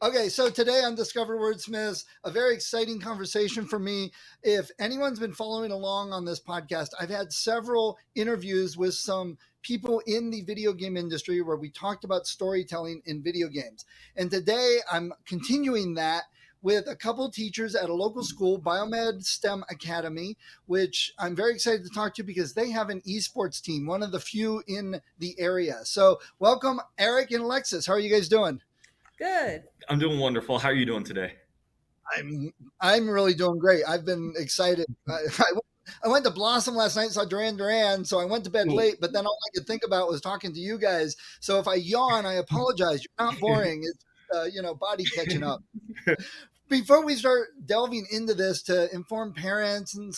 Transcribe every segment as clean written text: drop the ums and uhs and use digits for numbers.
Okay, so today on Discover Wordsmiths, a very exciting conversation for me. If anyone's been following along on this podcast, I've had several interviews with some people in the video game industry where we talked about storytelling in video games. And today I'm continuing that with a couple of teachers at a local school, BioMed STEM Academy, which I'm very excited to talk to because they have an eSports team, one of the few in the area. So welcome, Eric and Alexis. How are you guys doing? Good. I'm doing wonderful. How are you doing today? I'm really doing great. I've been excited. I went to Blossom last night, saw Duran, so I went to bed Cool. late, but then all I could think about was talking to you guys. So if I yawn, I apologize. You're not boring. It's, body catching up. Before we start delving into this to inform parents and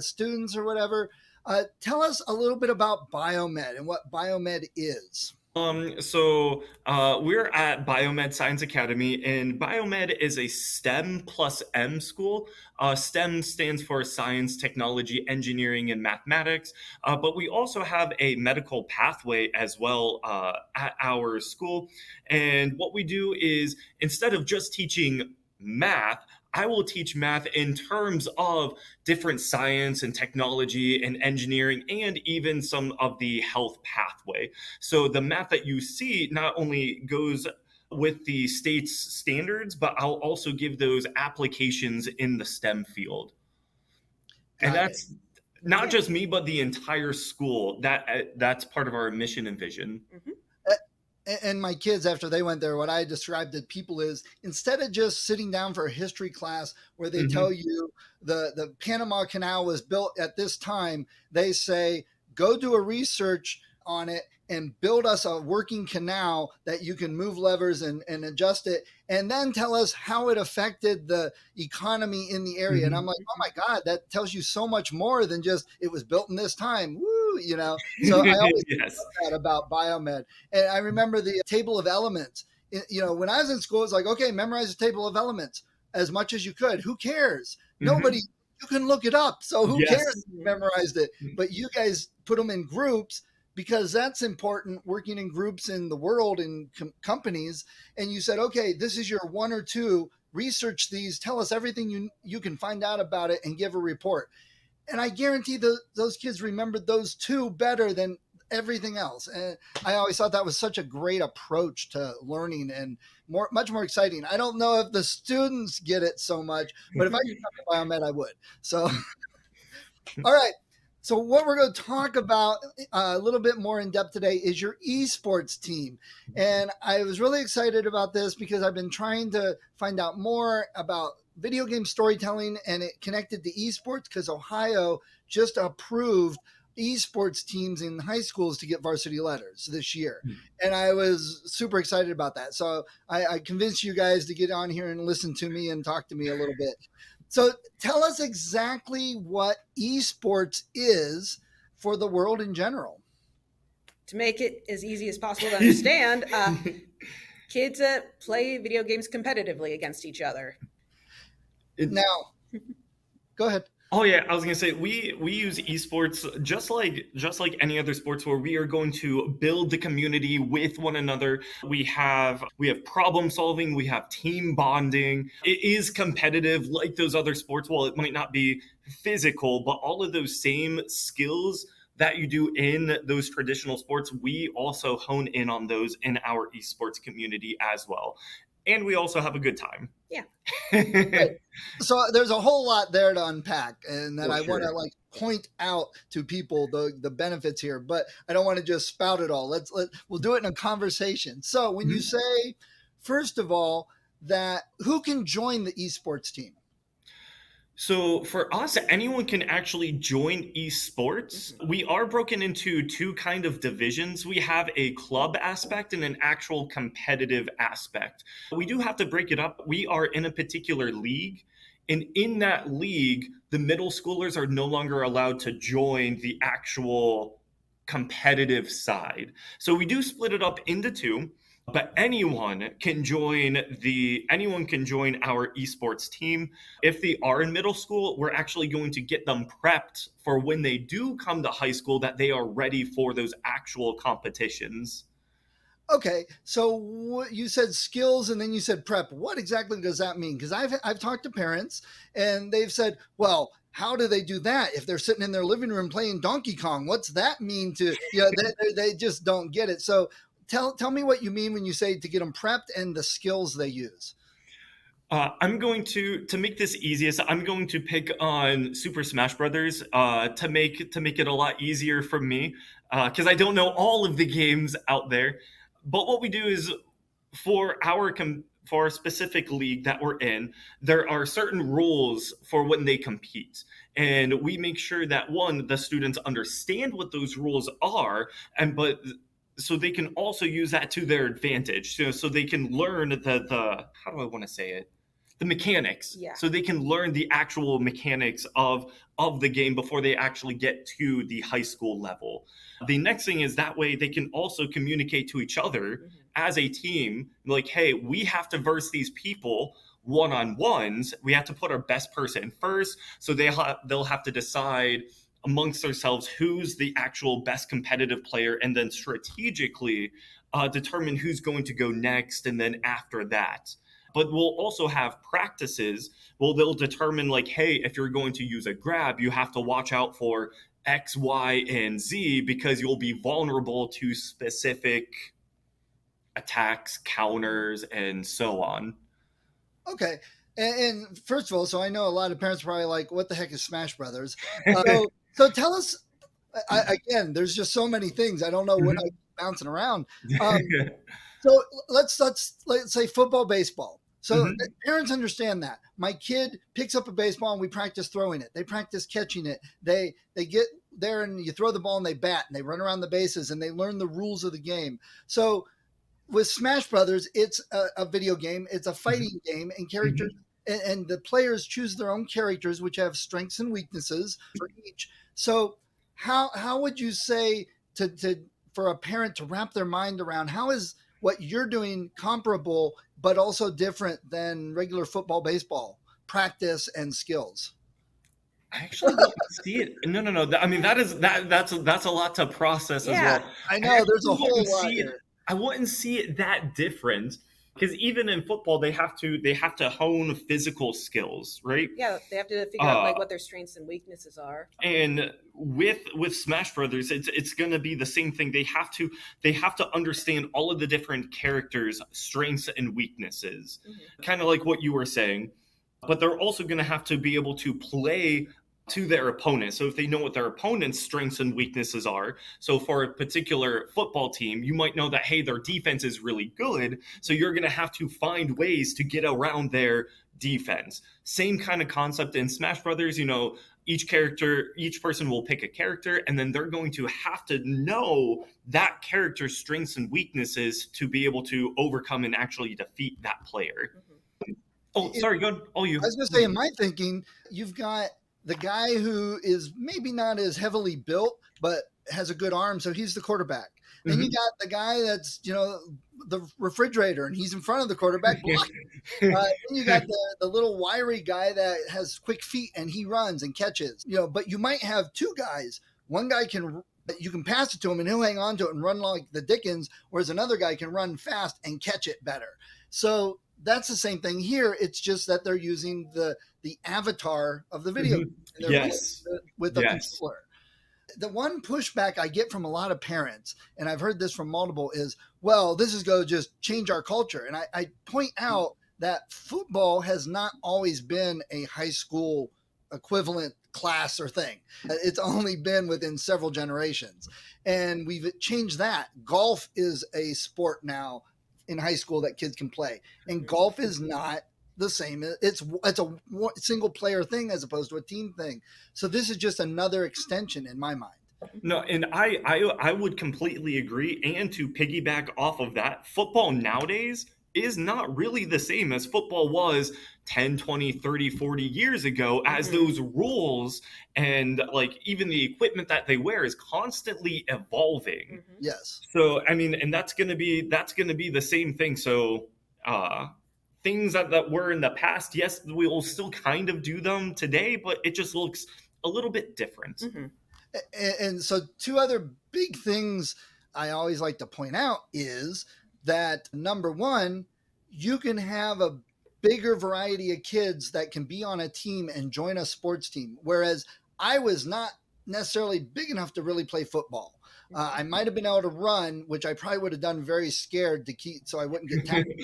students or whatever, tell us a little bit about BioMed and what BioMed is. We're at BioMed Science Academy, and BioMed is a STEM plus M school. STEM stands for science, technology, engineering, and mathematics. But we also have a medical pathway as well at our school. And what we do is, instead of just teaching math, I will teach math in terms of different science and technology and engineering and even some of the health pathway. So the math that you see not only goes with the state's standards, but I'll also give those applications in the STEM field. And that's not just me, but the entire school. That's part of our mission and vision. Mm-hmm. And my kids, after they went there, what I described to people is instead of just sitting down for a history class where they tell you the Panama Canal was built at this time, they say, go do a research on it and build us a working canal that you can move levers and adjust it, and then tell us how it affected the economy in the area. And I'm like, oh my God, that tells you so much more than just it was built in this time. Woo, So I always love that about BioMed. And I remember the table of elements. When I was in school, it's like, okay, memorize the table of elements as much as you could. Who cares? Nobody. You can look it up. So who cares if you memorized it? But you guys put them in groups, because that's important, working in groups in the world, in companies. And you said, okay, this is your one or two, research these, tell us everything you can find out about it and give a report. And I guarantee those kids remembered those two better than everything else. And I always thought that was such a great approach to learning and much more exciting. I don't know if the students get it so much, but if I could talk to BioMed, I would. So, all right. So what we're going to talk about a little bit more in depth today is your eSports team. And I was really excited about this because I've been trying to find out more about video game storytelling, and it connected to eSports because Ohio just approved eSports teams in high schools to get varsity letters this year. And I was super excited about that. So I convinced you guys to get on here and listen to me and talk to me a little bit. So tell us exactly what eSports is for the world in general. To make it as easy as possible to understand, kids that play video games competitively against each other. Now, go ahead. Oh yeah, I was gonna say we use esports just like any other sports where we are going to build the community with one another. We have problem solving, we have team bonding. It is competitive like those other sports. While it might not be physical, but all of those same skills that you do in those traditional sports, we also hone in on those in our esports community as well. And we also have a good time. Yeah. Right. So there's a whole lot there to unpack, and that I want to point out to people the benefits here, but I don't want to just spout it all. We'll do it in a conversation. So when you say, first of all, that who can join the esports team? So for us, anyone can actually join esports. We are broken into two kind of divisions. We have a club aspect and an actual competitive aspect. We do have to break it up. We are in a particular league. And in that league, the middle schoolers are no longer allowed to join the actual competitive side. So we do split it up into two. But anyone can join our esports team. If they are in middle school, we're actually going to get them prepped for when they do come to high school, that they are ready for those actual competitions. Okay, so you said skills and then you said prep. What exactly does that mean? Because I've talked to parents and they've said, well, how do they do that if they're sitting in their living room playing Donkey Kong? What's that mean to they just don't get it. So tell me what you mean when you say to get them prepped and the skills they use. I'm going to make this easiest. I'm going to pick on Super Smash Brothers to make it a lot easier for me because I don't know all of the games out there. But what we do is for for our specific league that we're in, there are certain rules for when they compete. And we make sure that one, the students understand what those rules are, and but so they can also use that to their advantage. So they can learn the how do I want to say it? The mechanics. Yeah. So they can learn the actual mechanics of the game before they actually get to the high school level. The next thing is that way they can also communicate to each other as a team, like, hey, we have to verse these people one-on-ones. We have to put our best person first. So they'll have to decide amongst themselves who's the actual best competitive player, and then strategically determine who's going to go next, and then after that. But we'll also have practices. Well, they'll determine, like, hey, if you're going to use a grab, you have to watch out for X, Y, and Z because you'll be vulnerable to specific attacks, counters, and so on. Okay. And first of all, so I know a lot of parents are probably like, what the heck is Smash Brothers? So tell us, again, there's just so many things. I don't know what I'm bouncing around. So let's say football, baseball. So parents understand that. My kid picks up a baseball and we practice throwing it. They practice catching it. They get there and you throw the ball and they bat and they run around the bases and they learn the rules of the game. So with Smash Brothers, it's a video game. It's a fighting game, and characters and the players choose their own characters, which have strengths and weaknesses for each. So, how would you say to for a parent to wrap their mind around how is what you're doing comparable but also different than regular football, baseball practice and skills? I actually wouldn't see it. No. I mean, that's a lot to process as well. I know there's a whole lot here. I wouldn't see it that different because even in football, they have to hone physical skills, right? Yeah, they have to figure out like what their strengths and weaknesses are. And with Smash Brothers, it's gonna be the same thing. They have to understand all of the different characters' strengths and weaknesses, kind of like what you were saying. But they're also gonna have to be able to play to their opponent. So if they know what their opponent's strengths and weaknesses are, so for a particular football team, you might know that, hey, their defense is really good. So you're going to have to find ways to get around their defense. Same kind of concept in Smash Brothers. Each person will pick a character, and then they're going to have to know that character's strengths and weaknesses to be able to overcome and actually defeat that player. Oh, sorry, go ahead. Oh, you. I was going to say, in my thinking, you've got the guy who is maybe not as heavily built, but has a good arm. So he's the quarterback. Then you got the guy that's, the refrigerator and he's in front of the quarterback blocking. Then you got the little wiry guy that has quick feet and he runs and catches, but you might have two guys. One guy you can pass it to him and he'll hang on to it and run like the Dickens, whereas another guy can run fast and catch it better. So that's the same thing here. It's just that they're using the avatar of the video with the controller. The one pushback I get from a lot of parents, and I've heard this from multiple, is, well, this is going to just change our culture. And I point out that football has not always been a high school equivalent class or thing. It's only been within several generations. And we've changed that. Golf is a sport now in high school that kids can play. And golf is not the same. It's a single player thing as opposed to a team thing. So this is just another extension in my mind. No, and I would completely agree. And to piggyback off of that, football nowadays is not really the same as football was 10, 20, 30, 40 years ago, as those rules and like even the equipment that they wear is constantly evolving. Yes. So, I mean, and that's going to be the same thing. So, things that were in the past, yes, we will still kind of do them today, but it just looks a little bit different. And so two other big things I always like to point out is that number one, you can have a bigger variety of kids that can be on a team and join a sports team. Whereas I was not necessarily big enough to really play football. I might have been able to run, which I probably would have done very scared to keep so I wouldn't get tackled.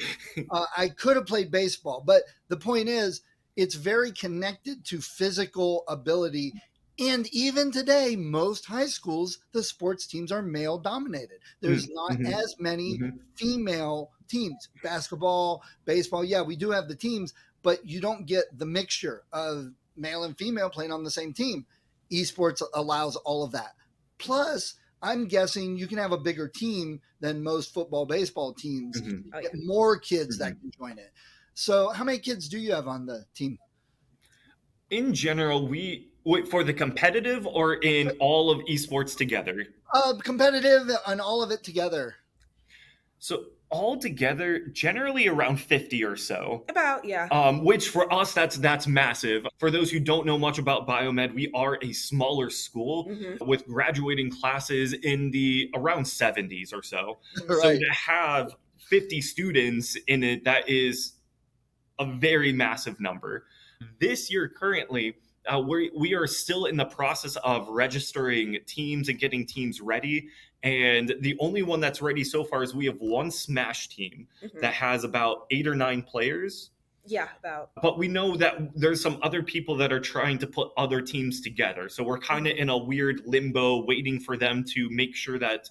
I could have played baseball, but the point is, it's very connected to physical ability. And even today, most high schools, the sports teams are male dominated. There's not as many female teams. Basketball, baseball, yeah, we do have the teams, but you don't get the mixture of male and female playing on the same team. Esports allows all of that. Plus, I'm guessing you can have a bigger team than most football, baseball teams. Get more kids that can join it. So how many kids do you have on the team? In general, for the competitive or in all of esports together? Competitive and all of it together. So all together, generally around 50 or so. About, yeah. Which for us, that's massive. For those who don't know much about BioMed, we are a smaller school with graduating classes in the around 70s or so. Right. So to have 50 students in it, that is a very massive number. This year, currently, we are still in the process of registering teams and getting teams ready. And the only one that's ready so far is we have one Smash team that has about 8 or 9 players. Yeah, about. But we know that there's some other people that are trying to put other teams together. So we're kind of in a weird limbo waiting for them to make sure that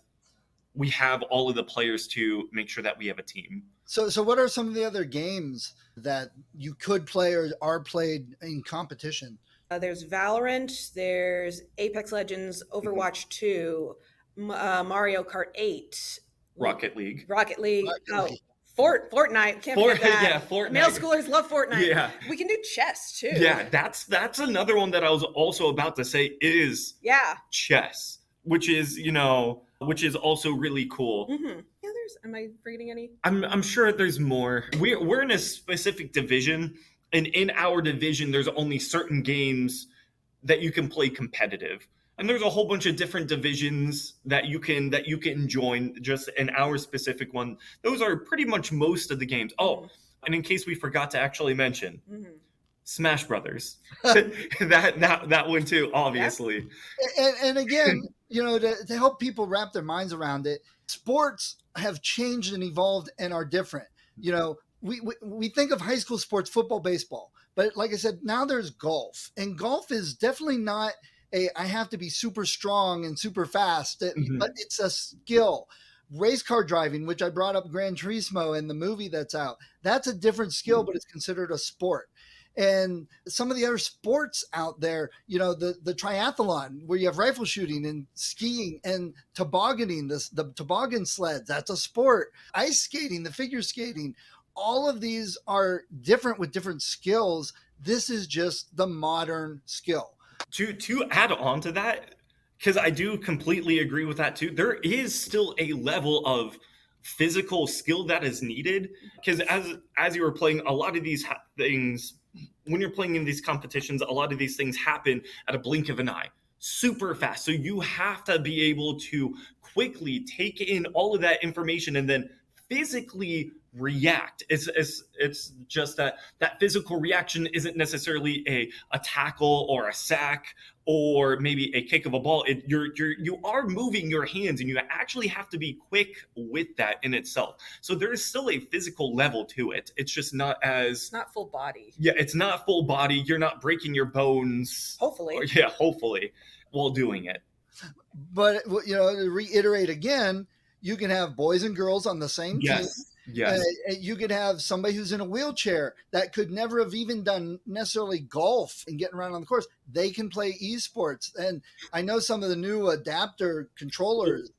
we have all of the players to make sure that we have a team. So what are some of the other games that you could play or are played in competition? There's Valorant, there's Apex Legends, Overwatch 2, Mario Kart 8. Rocket League. Oh, Fortnite. Can't forget that. Yeah, Fortnite. Middle schoolers love Fortnite. Yeah. We can do chess too. Yeah, that's another one that I was also about to say is chess, which is also really cool. Yeah, am I forgetting any? I'm sure there's more. We're in a specific division, and in our division, there's only certain games that you can play competitive. And there's a whole bunch of different divisions that you can join. Just in our specific one, those are pretty much most of the games. Oh, and in case we forgot to actually mention, Smash Brothers, that one too, obviously. And again, to help people wrap their minds around it, sports have changed and evolved and are different. We think of high school sports, football, baseball, but like I said, now there's golf, and golf is definitely not I have to be super strong and super fast, but it's a skill. Race car driving, which I brought up Gran Turismo in the movie that's out, that's a different skill, but it's considered a sport. And some of the other sports out there, the triathlon where you have rifle shooting and skiing and tobogganing, the toboggan sleds, that's a sport. Ice skating, the figure skating, all of these are different with different skills. This is just the modern skill. To add on to that, because I do completely agree with that too, there is still a level of physical skill that is needed. Because as you were playing, a lot of these things, when you're playing in these competitions, a lot of these things happen at a blink of an eye, super fast. So you have to be able to quickly take in all of that information and then physically react. It's just that physical reaction isn't necessarily a tackle or a sack or maybe a kick of a ball. You are moving your hands, and you actually have to be quick with that in itself. So there is still a physical level to it. It's just not full body. Yeah, it's not full body. You're not breaking your bones. Hopefully. Hopefully, while doing it. But to reiterate again, you can have boys and girls on the same team. Yes. You could have somebody who's in a wheelchair that could never have even done necessarily golf and getting around on the course. They can play esports. And I know some of the new adapter controllers.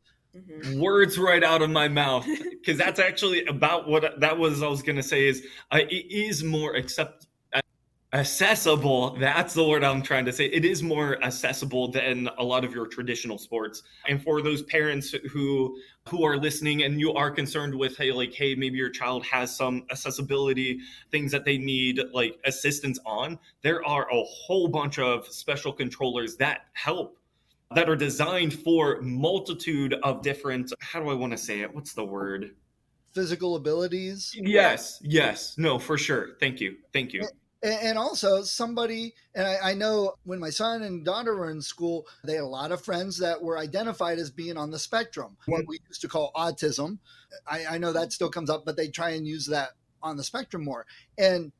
Words right out of my mouth, because that's actually about what I was going to say is it is more accessible. That's the word I'm trying to say. It is more accessible than a lot of your traditional sports. And for those parents who are listening and you are concerned with, hey, maybe your child has some accessibility things that they need assistance on, there are a whole bunch of special controllers that help that are designed for multitude of different, how do I want to say it? What's the word? Physical abilities. Yes. No, for sure. Thank you. And also somebody, and I know when my son and daughter were in school, they had a lot of friends that were identified as being on the spectrum, what we used to call autism. I know that still comes up, but they try and use that on the spectrum more. And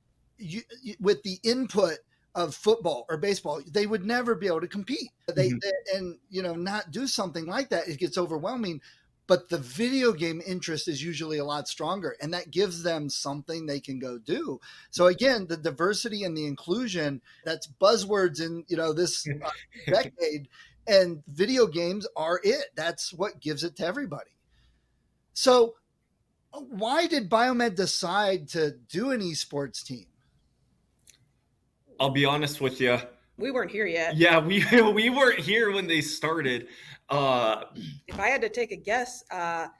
with the input of football or baseball, they would never be able to compete. And not do something like that, it gets overwhelming. But the video game interest is usually a lot stronger, and that gives them something they can go do. So again, the diversity and the inclusion, that's buzzwords in this decade, and video games are it. That's what gives it to everybody. So why did BioMed decide to do an esports team? I'll be honest with you. We weren't here yet. Yeah, we weren't here when they started. If I had to take a guess, a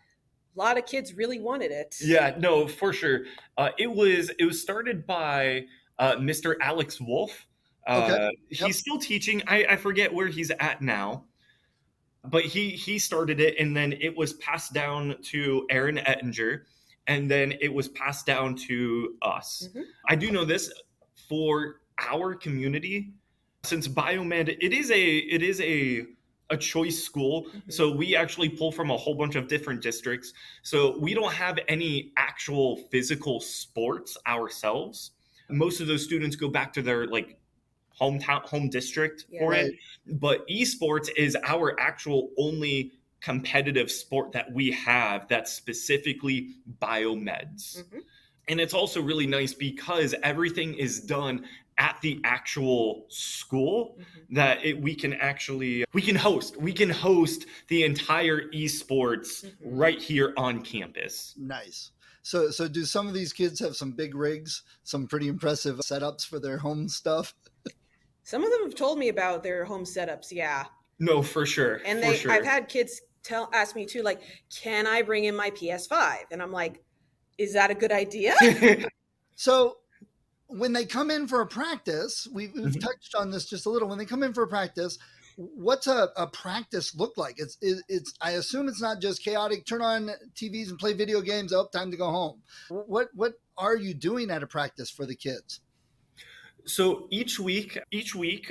lot of kids really wanted it. Yeah, no, for sure. It was started by Mr. Alex Wolf. Okay. He's still teaching. I forget where he's at now, but he started it, and then it was passed down to Aaron Ettinger, and then it was passed down to us. I do know this for our community, since BioMed, it is a choice school. So we actually pull from a whole bunch of different districts. So we don't have any actual physical sports ourselves. Most of those students go back to their home district for it. But esports is our actual only competitive sport that we have that's specifically biomeds. And it's also really nice because everything is done at the actual school, that we can host the entire esports right here on campus. Nice. So do some of these kids have some big rigs, some pretty impressive setups for their home stuff? Some of them have told me about their home setups. Yeah. No, for sure. And I've had kids ask me too, like, can I bring in my PS5? And I'm like, is that a good idea? So when they come in for a practice, we've touched on this just a little. When they come in for a practice, what's a practice look like? It's I assume it's not just chaotic, turn on TVs and play video games, time to go home. What are you doing at a practice for the kids? So each week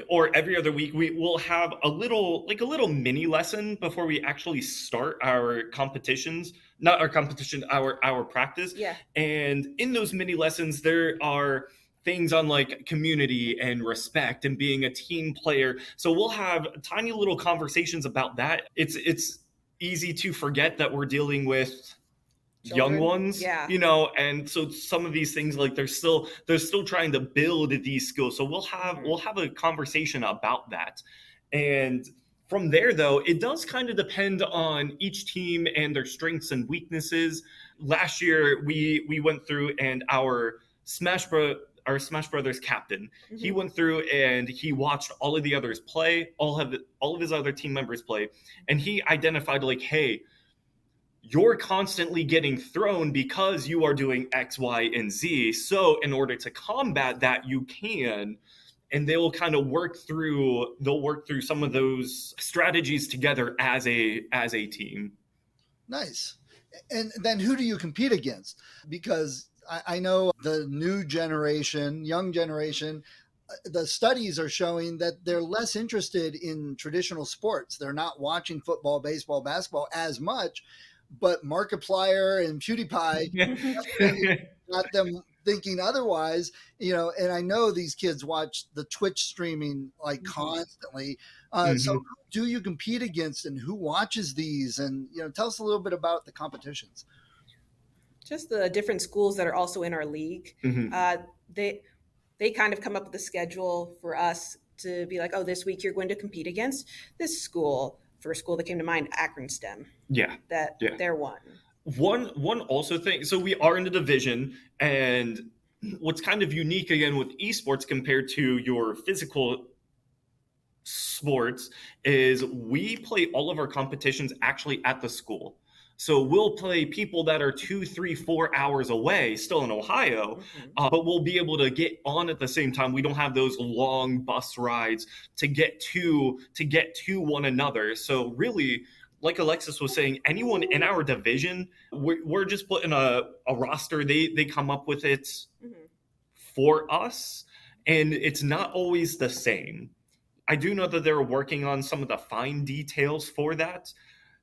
or every other week, we will have a little mini lesson before we actually start our competitions, not our competition, our practice. Yeah. And in those mini lessons, there are things on like community and respect and being a team player. So we'll have tiny little conversations about that. It's easy to forget that we're dealing with Children. Young ones, yeah. And so some of these things, like they're still trying to build these skills. So we'll have a conversation about that. And from there, though, it does kind of depend on each team and their strengths and weaknesses. Last year, we went through, and our Smash Brothers captain, he went through and he watched all of the others play, all of his other team members play, and he identified like, hey, you're constantly getting thrown because you are doing X, Y, and Z. So in order to combat that, you can, and they'll kind of work through some of those strategies together as a team. Nice. And then who do you compete against? Because I know the new generation, young generation, the studies are showing that they're less interested in traditional sports. They're not watching football, baseball, basketball as much. But Markiplier and PewDiePie got them thinking otherwise, and I know these kids watch the Twitch streaming like constantly. So who do you compete against, and who watches these? And, tell us a little bit about the competitions. Just the different schools that are also in our league. They kind of come up with a schedule for us to be like, oh, this week you're going to compete against this school. First school that came to mind, Akron STEM. Yeah. They're one. One also thing, so we are in the division, and what's kind of unique again with esports compared to your physical sports is we play all of our competitions actually at the school. So we'll play people that are 2, 3, 4 hours away, still in Ohio, but we'll be able to get on at the same time. We don't have those long bus rides to get to one another. So really, like Alexis was saying, anyone in our division, we're just putting a roster. They come up with it for us, and it's not always the same. I do know that they're working on some of the fine details for that.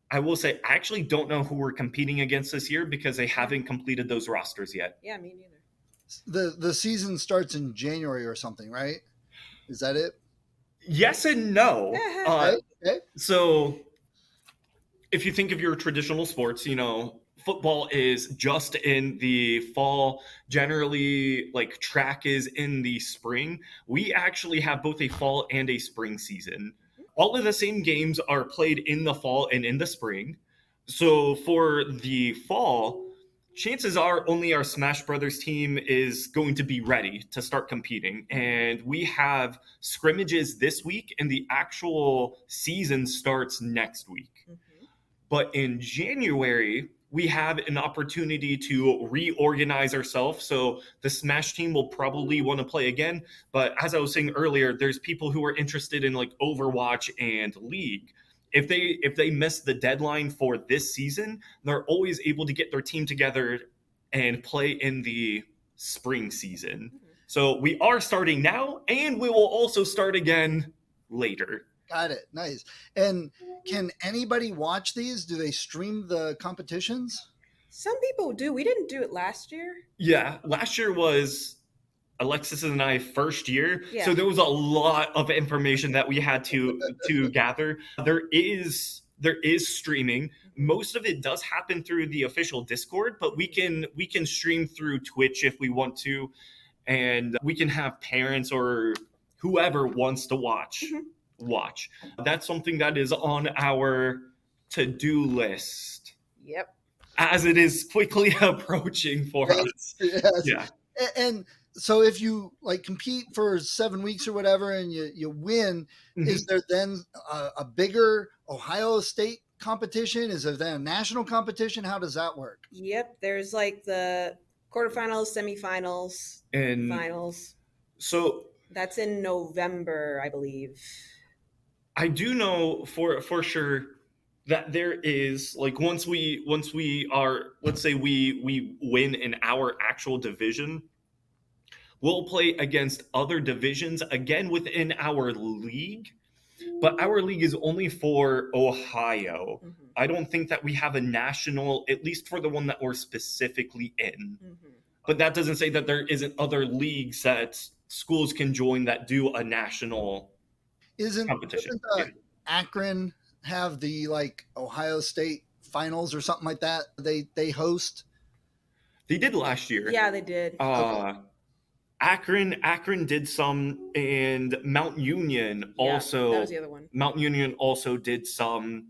I will say, I actually don't know who we're competing against this year because they haven't completed those rosters yet. Yeah, me neither. The season starts in January or something, right? Is that it? Yes and no. Okay. So if you think of your traditional sports, football is just in the fall. Generally, like track is in the spring. We actually have both a fall and a spring season. All of the same games are played in the fall and in the spring. So for the fall, chances are only our Smash Brothers team is going to be ready to start competing. And we have scrimmages this week, and the actual season starts next week. But in January, we have an opportunity to reorganize ourselves. So the Smash team will probably want to play again. But as I was saying earlier, there's people who are interested in like Overwatch and League. If they miss the deadline for this season, they're always able to get their team together and play in the spring season. So we are starting now, and we will also start again later. Got it. Nice. And can anybody watch these? Do they stream the competitions? Some people do. We didn't do it last year. Yeah, last year was Alexis and I first year, Yeah. So there was a lot of information that we had to gather. There is streaming. Most of it does happen through the official Discord, but we can stream through Twitch if we want to, and we can have parents or whoever wants to watch. That's something that is on our to-do list. Yep. as it is quickly approaching for us. Yes. Yeah. And so if you like compete for 7 weeks or whatever and you win, is there then a bigger Ohio State competition? Is there then a national competition? How does that work? Yep. There's like the quarterfinals, semifinals, And finals. So that's in November, I believe. I do know for sure that there is like once we are, let's say we win in our actual division, we'll play against other divisions again within our league, but our league is only for Ohio. I don't think that we have a national, at least for the one that we're specifically in. But that doesn't say that there isn't other leagues that schools can join that do a national competition. Doesn't Akron have the like Ohio State finals or something like that? They host. They did last year. Yeah, they did. Okay. Akron did some, and Mount Union also. That was the other one. Mount Union also did some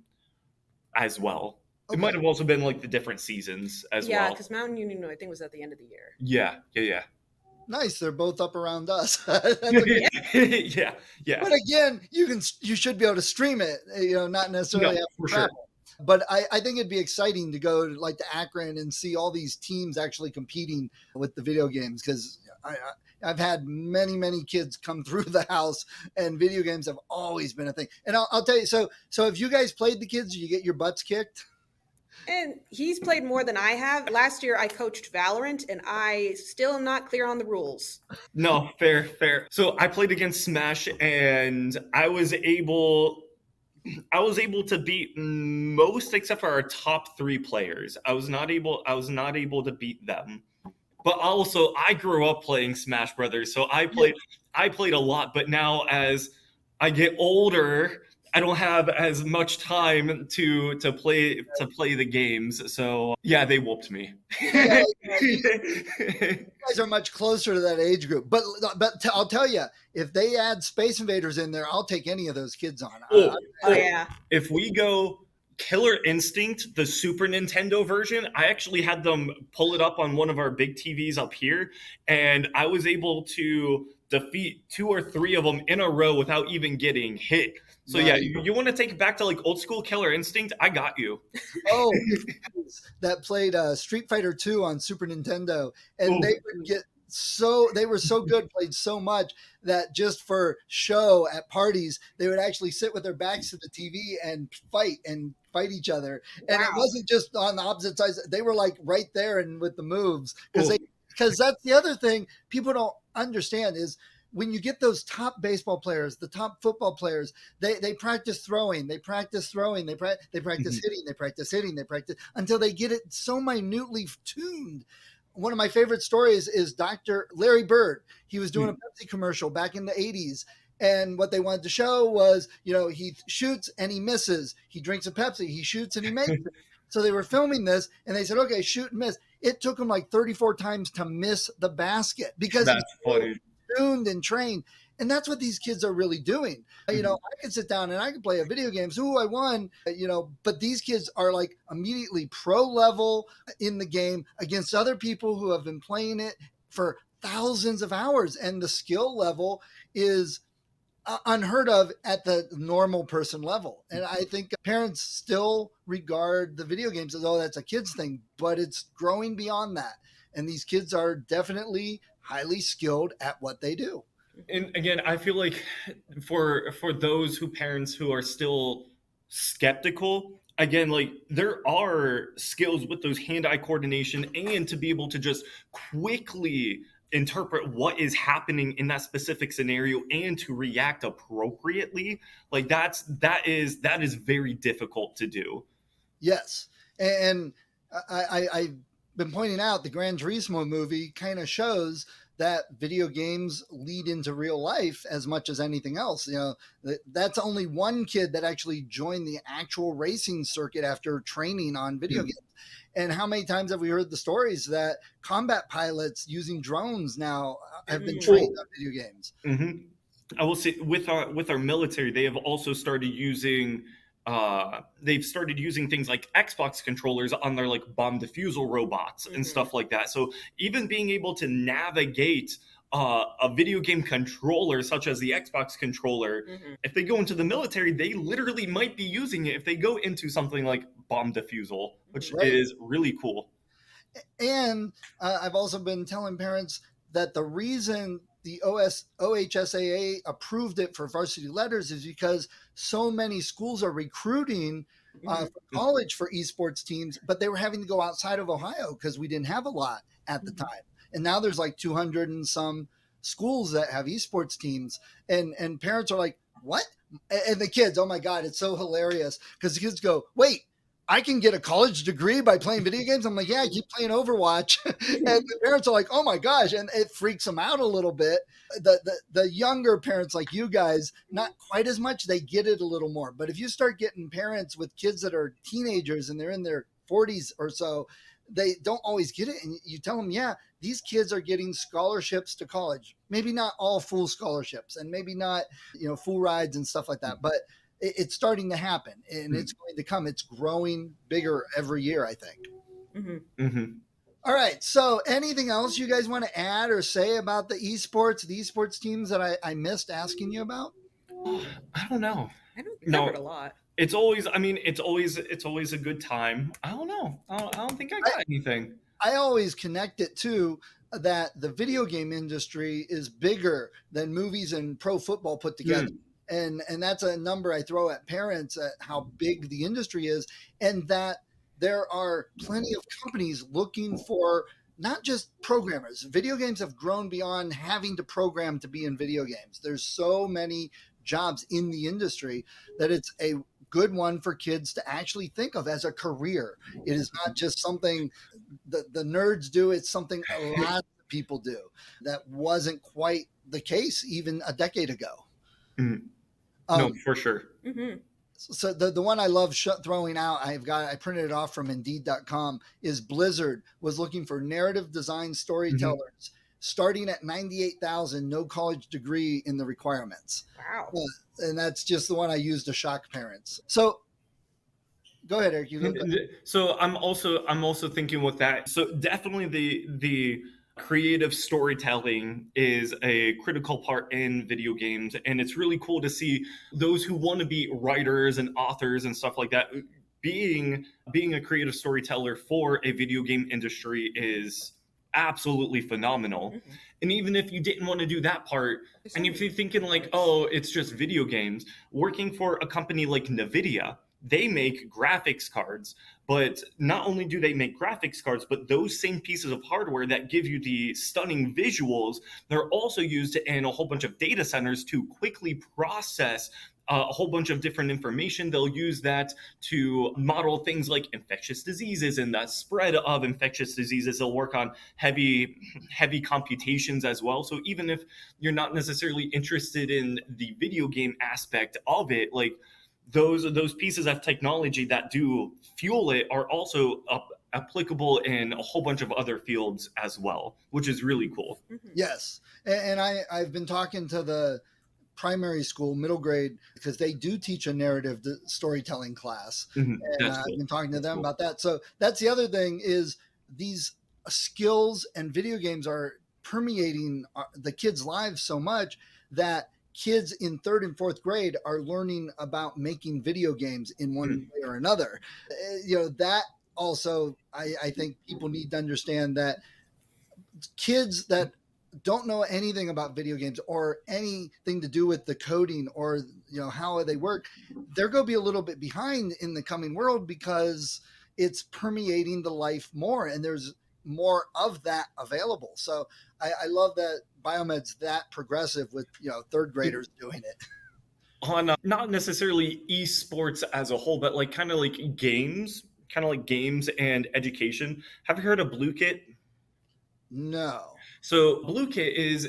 as well. Okay. It might have also been like the different seasons as well. Yeah, because Mountain Union, I think, was at the end of the year. Yeah. Nice. They're both up around us. Yeah. But again, you should be able to stream it, not necessarily have to travel. Sure. But I think it'd be exciting to go like to Akron and see all these teams actually competing with the video games, because I've had many kids come through the house, and video games have always been a thing. And I'll tell you, so if you guys played the kids, you get your butts kicked. And he's played more than I have. Last year, I coached Valorant, and I still am not clear on the rules. No, fair. So I played against Smash, and I was able to beat most except for our top 3 players. I was not able to beat them. But also, I grew up playing Smash Brothers, so I played a lot. But now, as I get older, I don't have as much time to play the games. So yeah, they whooped me. Yeah, you guys are much closer to that age group. But I'll tell you, if they add Space Invaders in there, I'll take any of those kids on. Oh yeah. If we go Killer Instinct, the Super Nintendo version, I actually had them pull it up on one of our big TVs up here, and I was able to defeat 2 or 3 of them in a row without even getting hit. So yeah, you want to take it back to like old school Killer Instinct? I got you. Oh, that played Street Fighter 2 on Super Nintendo, and they would get they were so good, played so much that just for show at parties, they would actually sit with their backs to the TV and fight each other. And it wasn't just on the opposite sides; they were like right there and with the moves, because that's the other thing people don't understand is when you get those top baseball players, the top football players, they practice throwing, they practice throwing, they practice hitting, they practice hitting, they practice until they get it so minutely tuned. One of my favorite stories is Dr. Larry Bird. He was doing a Pepsi commercial back in the 80s. And what they wanted to show was, he shoots and he misses. He drinks a Pepsi. He shoots and he makes it. So they were filming this and they said, okay, shoot and miss. It took him like 34 times to miss the basket because that's funny. Tuned and trained. And that's what these kids are really doing. I can sit down and I can play a video game. So I won, but these kids are like immediately pro level in the game against other people who have been playing it for thousands of hours. And the skill level is unheard of at the normal person level. And I think parents still regard the video games as, oh, that's a kid's thing, but it's growing beyond that. And these kids are definitely highly skilled at what they do. And again, I feel like for those parents who are still skeptical, again, like there are skills with those hand-eye coordination and to be able to just quickly interpret what is happening in that specific scenario and to react appropriately. Like that is very difficult to do. Yes. And I've been pointing out the Gran Turismo movie kind of shows that video games lead into real life as much as anything else. That's only one kid that actually joined the actual racing circuit after training on video games. And how many times have we heard the stories that combat pilots using drones now have been trained on video games? I will say with our military, they have also started using things like Xbox controllers on their like bomb defusal robots and stuff like that. So even being able to navigate a video game controller such as the Xbox controller, if they go into the military, they literally might be using it if they go into something like bomb defusal, which is really cool. And I've also been telling parents that the reason the OHSAA approved it for varsity letters is because so many schools are recruiting for college for esports teams, but they were having to go outside of Ohio because we didn't have a lot at the time. And now there's like 200 and some schools that have esports teams, and parents are like, what? And the kids, oh my God, it's so hilarious because the kids go, wait, I can get a college degree by playing video games. I'm like, yeah, I keep playing Overwatch. And the parents are like, oh my gosh. And it freaks them out a little bit. The younger parents like you guys, not quite as much. They get it a little more. But if you start getting parents with kids that are teenagers and they're in their 40s or so, they don't always get it. And you tell them, yeah, these kids are getting scholarships to college. Maybe not all full scholarships and maybe not, full rides and stuff like that. But it's starting to happen and it's going to come. It's growing bigger every year, I think. All right. So anything else you guys want to add or say about the esports teams that I missed asking you about? I don't know. I don't think I heard a lot. It's always a good time. I don't know. I don't think I got anything. I always connect it to that the video game industry is bigger than movies and pro football put together. And that's a number I throw at parents at how big the industry is, and that there are plenty of companies looking for not just programmers. Video games have grown beyond having to program to be in video games. There's so many jobs in the industry that it's a good one for kids to actually think of as a career. It is not just something the nerds do. It's something a lot of people do. That wasn't quite the case even a decade ago. No, for sure. So the one I love throwing out, I printed it off from Indeed.com, is Blizzard was looking for narrative design storytellers starting at $98,000, no college degree in the requirements. Wow. And that's just the one I used to shock parents. So go ahead, Eric. So I'm also thinking with that. So definitely the Creative storytelling is a critical part in video games, and it's really cool to see those who want to be writers and authors and stuff like that. Being a creative storyteller for a video game industry is absolutely phenomenal. Mm-hmm. And even if you didn't want to do that part, and if you're thinking like, oh, it's just video games, working for a company like NVIDIA, they make graphics cards. But not only do they make graphics cards, but those same pieces of hardware that give you the stunning visuals, they're also used in a whole bunch of data centers to quickly process a whole bunch of different information. They'll use that to model things like infectious diseases and the spread of infectious diseases. They'll work on heavy computations as well. So even if you're not necessarily interested in the video game aspect of it, like those pieces of technology that do fuel it are also applicable in a whole bunch of other fields as well, which is really cool. Mm-hmm. Yes. And I've been talking to the primary school, middle grade, because they do teach a narrative storytelling class. Mm-hmm. And cool. I've been talking to them about that. So that's the other thing, is these skills and video games are permeating the kids' lives so much that kids in 3rd and 4th grade are learning about making video games in one way or another. That also, I think people need to understand that kids that don't know anything about video games or anything to do with the coding or how they work, they're going to be a little bit behind in the coming world because it's permeating the life more, and there's more of that available. So I love that BioMed's that progressive with 3rd graders doing it. On not necessarily eSports as a whole, but like kind of like games and education. Have you heard of Blue Kit? No. So Blue Kit is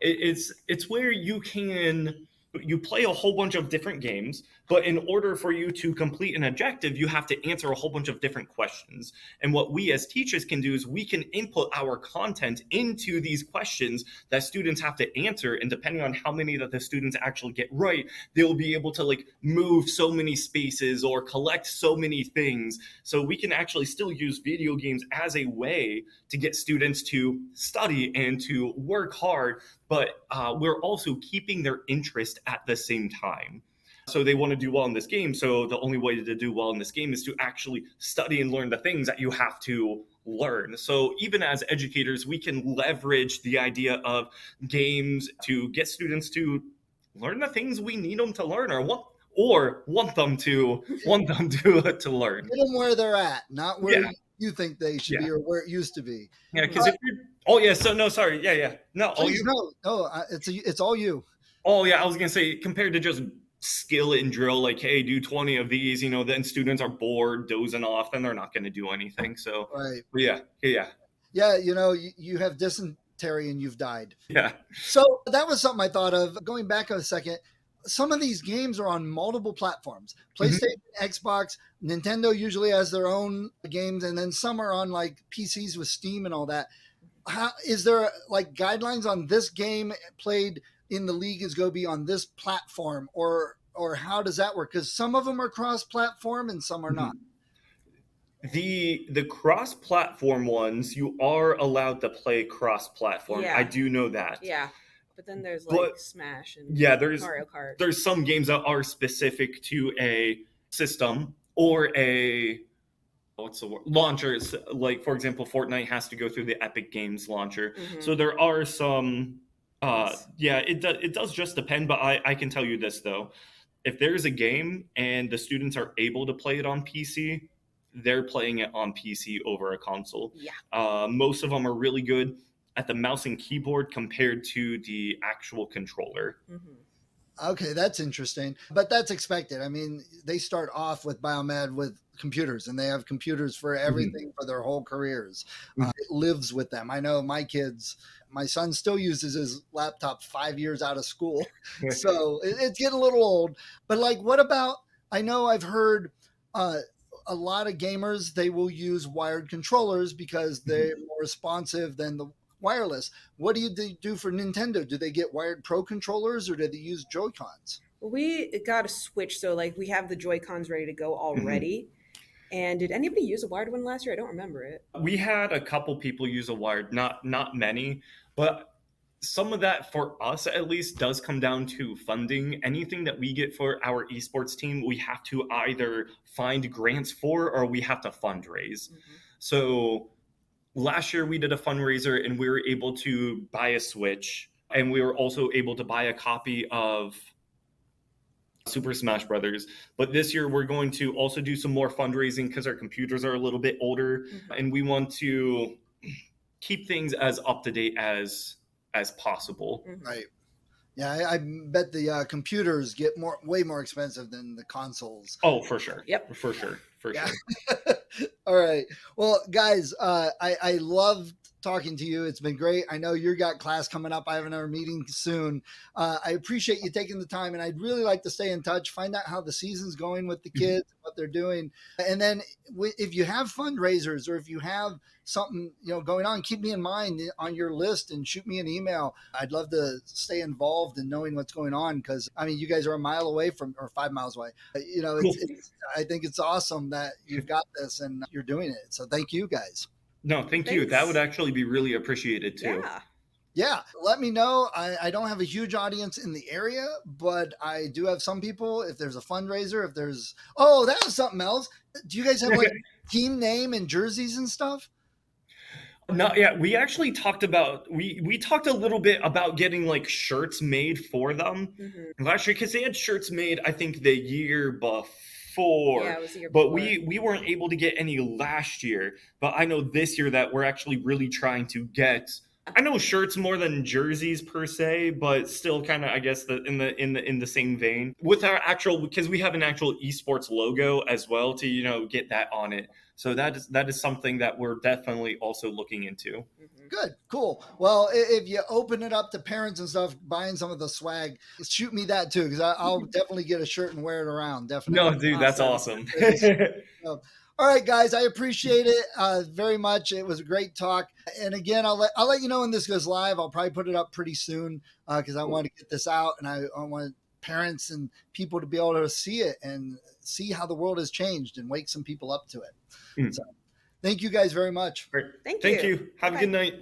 it's where you play a whole bunch of different games, but in order for you to complete an objective, you have to answer a whole bunch of different questions. And what we as teachers can do is we can input our content into these questions that students have to answer. And depending on how many that the students actually get right, they'll be able to like move so many spaces or collect so many things. So we can actually still use video games as a way to get students to study and to work hard, but we're also keeping their interest at the same time. So they want to do well in this game. So the only way to do well in this game is to actually study and learn the things that you have to learn. So even as educators, we can leverage the idea of games to get students to learn the things we need them to learn or want them to learn. Get them where they're at, not where you think they should be or where it used to be. Yeah, because if you're... Oh, yeah, so no, sorry. Yeah. No, please, it's all you. Oh, yeah, I was going to say, compared to just skill and drill, like, hey, do 20 of these, then students are bored, dozing off, and they're not going to do anything. So, right. Yeah. Yeah, you have dysentery and you've died. Yeah. So that was something I thought of. Going back a second, some of these games are on multiple platforms. PlayStation, Xbox, Nintendo usually has their own games, and then some are on like PCs with Steam and all that. How is there like guidelines on this game played in the league is going to be on this platform, or how does that work? Because some of them are cross-platform and some are not. The cross-platform ones, you are allowed to play cross-platform. Yeah. I do know that. Yeah. But then there's like Smash and Mario Kart. There's some games that are specific to a system or a launchers. Like, for example, Fortnite has to go through the Epic Games launcher. Mm-hmm. So there are some it does just depend, but I can tell you this though. If there's a game and the students are able to play it on PC, they're playing it on PC over a console. Yeah. Most of them are really good at the mouse and keyboard compared to the actual controller. Mm-hmm. Okay, that's interesting. But that's expected. I mean, they start off with BioMed with computers, and they have computers for everything for their whole careers. It lives with them. I know my son still uses his laptop 5 years out of school. So it's getting a little old. But like, what about, I know I've heard a lot of gamers, they will use wired controllers because they're more responsive than the wireless. What do you do for Nintendo? Do they get wired Pro controllers or do they use Joy-Cons? We got a Switch, so like we have the Joy-Cons ready to go already. And did anybody use a wired one last year? I don't remember it. We had a couple people use a wired, not many, but some of that, for us at least, does come down to funding. Anything that we get for our esports team, we have to either find grants for or we have to fundraise. So last year we did a fundraiser and we were able to buy a Switch, and we were also able to buy a copy of Super Smash Brothers. But this year we're going to also do some more fundraising because our computers are a little bit older, and we want to keep things as up to date as possible. Right. Yeah, I bet the computers get way more expensive than the consoles. Oh, for sure. Yep. For sure. All right. Well, guys, I love talking to you. It's been great. I know you got class coming up. I have another meeting soon. I appreciate you taking the time, and I'd really like to stay in touch, find out how the season's going with the kids, what they're doing. And then if you have fundraisers or if you have something, going on, keep me in mind on your list and shoot me an email. I'd love to stay involved in knowing what's going on, because you guys are a mile away or 5 miles away. Cool. I think it's awesome that you've got this and you're doing it. So thank you guys. No, thanks. You. That would actually be really appreciated too. Yeah. Let me know. I don't have a huge audience in the area, but I do have some people. If there's a fundraiser, that was something else. Do you guys have team name and jerseys and stuff? No, yeah, we actually talked about we talked a little bit about getting shirts made for them last year, because they had shirts made, I think, the year before. Yeah, it was the year but before. we weren't able to get any last year. But I know this year that we're actually really trying to get, I know, shirts more than jerseys per se, but still kind of, I guess, in the same vein with our actual, because we have an actual esports logo as well to get that on it. So that is something that we're definitely also looking into. Good, cool. Well, if you open it up to parents and stuff, buying some of the swag, shoot me that too, because I'll definitely get a shirt and wear it around. Definitely. No, dude, that's awesome. All right, guys, I appreciate it very much. It was a great talk. And again, I'll let you know when this goes live. I'll probably put it up pretty soon because I want to get this out, and I want parents and people to be able to see it and see how the world has changed and wake some people up to it. So thank you guys very much. Thank you. Have a good night.